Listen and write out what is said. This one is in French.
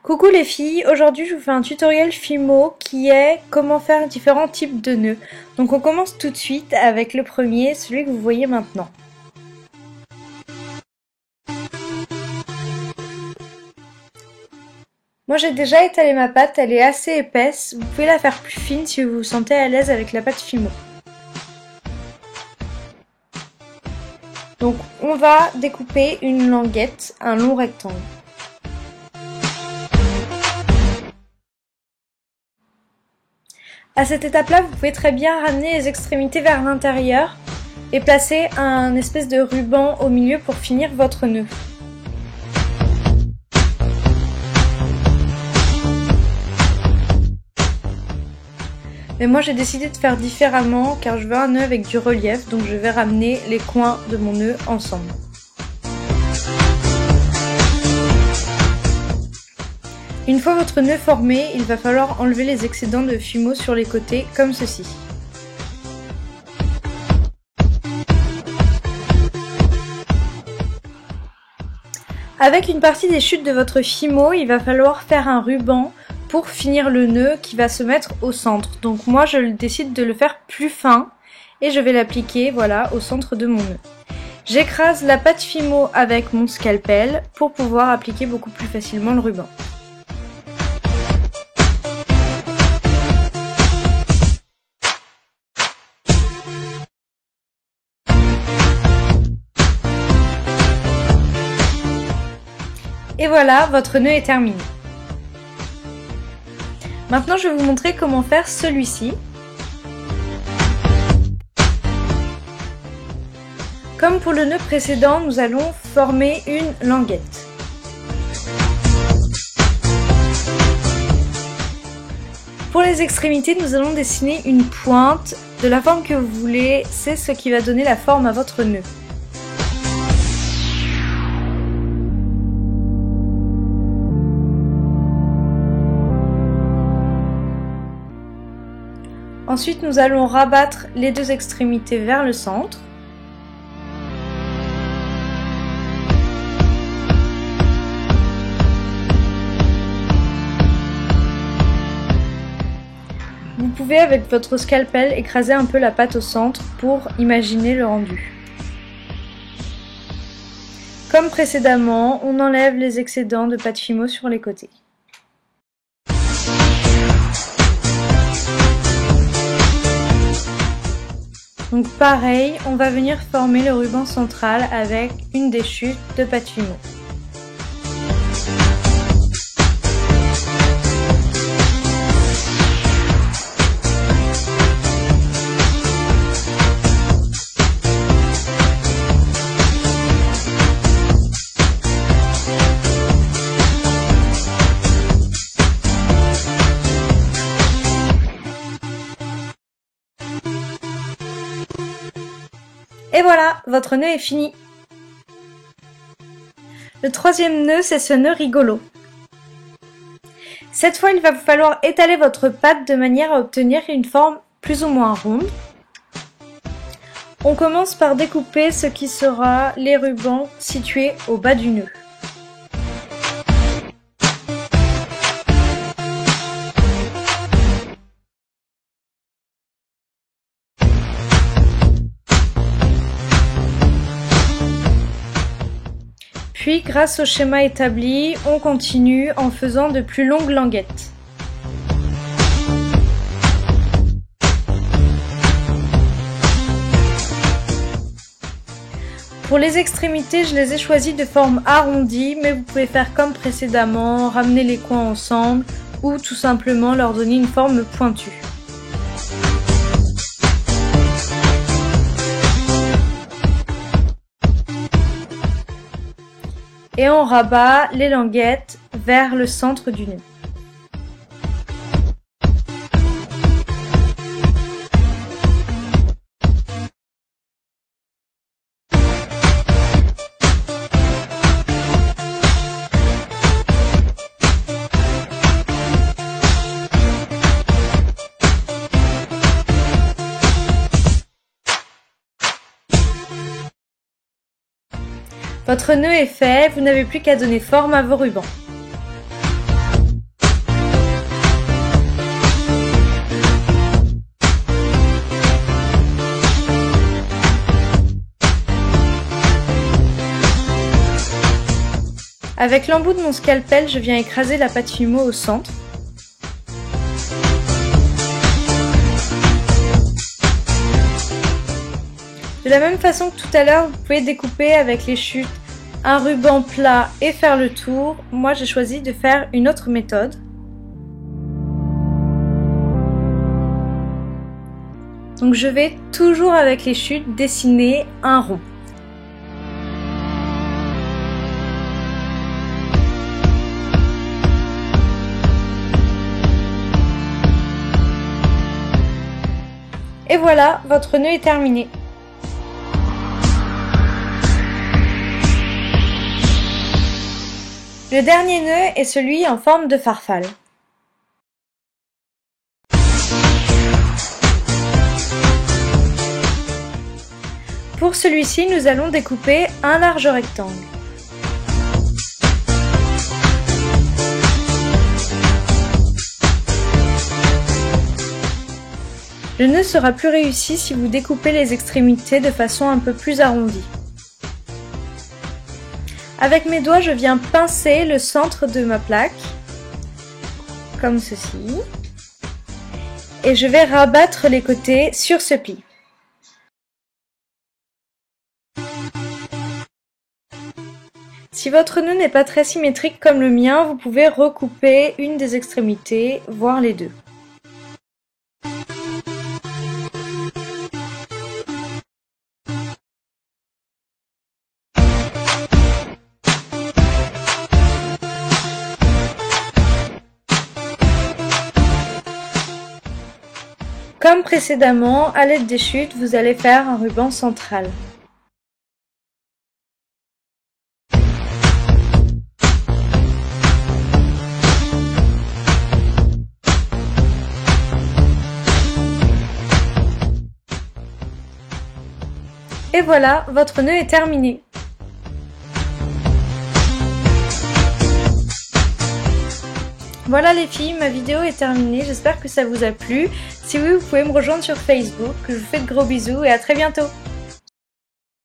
Coucou les filles, aujourd'hui je vous fais un tutoriel Fimo qui est comment faire différents types de nœuds. Donc on commence tout de suite avec le premier, celui que vous voyez maintenant. Moi j'ai déjà étalé ma pâte, elle est assez épaisse, vous pouvez la faire plus fine si vous vous sentez à l'aise avec la pâte Fimo. Donc on va découper une languette, un long rectangle. À cette étape-là, vous pouvez très bien ramener les extrémités vers l'intérieur et placer un espèce de ruban au milieu pour finir votre nœud. Mais moi j'ai décidé de faire différemment car je veux un nœud avec du relief, donc je vais ramener les coins de mon nœud ensemble. Une fois votre nœud formé, il va falloir enlever les excédents de Fimo sur les côtés, comme ceci. Avec une partie des chutes de votre Fimo, il va falloir faire un ruban pour finir le nœud qui va se mettre au centre. Donc moi je décide de le faire plus fin et je vais l'appliquer voilà, au centre de mon nœud. J'écrase la pâte Fimo avec mon scalpel pour pouvoir appliquer beaucoup plus facilement le ruban. Et voilà, votre nœud est terminé. Maintenant, je vais vous montrer comment faire celui-ci. Comme pour le nœud précédent, nous allons former une languette. Pour les extrémités, nous allons dessiner une pointe de la forme que vous voulez. C'est ce qui va donner la forme à votre nœud. Ensuite, nous allons rabattre les deux extrémités vers le centre. Vous pouvez, avec votre scalpel, écraser un peu la pâte au centre pour imaginer le rendu. Comme précédemment, on enlève les excédents de pâte Fimo sur les côtés. Donc pareil, on va venir former le ruban central avec une des chutes de pâte Fimo. Et voilà, votre nœud est fini. Le troisième nœud, c'est ce nœud rigolo. Cette fois, il va vous falloir étaler votre pâte de manière à obtenir une forme plus ou moins ronde. On commence par découper ce qui sera les rubans situés au bas du nœud. Puis, grâce au schéma établi, on continue en faisant de plus longues languettes. Pour les extrémités, je les ai choisies de forme arrondie, mais vous pouvez faire comme précédemment, ramener les coins ensemble ou tout simplement leur donner une forme pointue. Et on rabat les languettes vers le centre du nœud. Votre nœud est fait, vous n'avez plus qu'à donner forme à vos rubans. Avec l'embout de mon scalpel, je viens écraser la pâte Fimo au centre. De la même façon que tout à l'heure, vous pouvez découper avec les chutes un ruban plat et faire le tour. Moi, j'ai choisi de faire une autre méthode. Donc je vais toujours avec les chutes dessiner un rond. Et voilà, votre nœud est terminé. Le dernier nœud est celui en forme de farfalle. Pour celui-ci, nous allons découper un large rectangle. Le nœud sera plus réussi si vous découpez les extrémités de façon un peu plus arrondie. Avec mes doigts, je viens pincer le centre de ma plaque, comme ceci, et je vais rabattre les côtés sur ce pli. Si votre nœud n'est pas très symétrique comme le mien, vous pouvez recouper une des extrémités, voire les deux. Comme précédemment, à l'aide des chutes, vous allez faire un ruban central. Et voilà, votre nœud est terminé. Voilà les filles, ma vidéo est terminée, j'espère que ça vous a plu. Si oui, vous pouvez me rejoindre sur Facebook. Je vous fais de gros bisous et à très bientôt.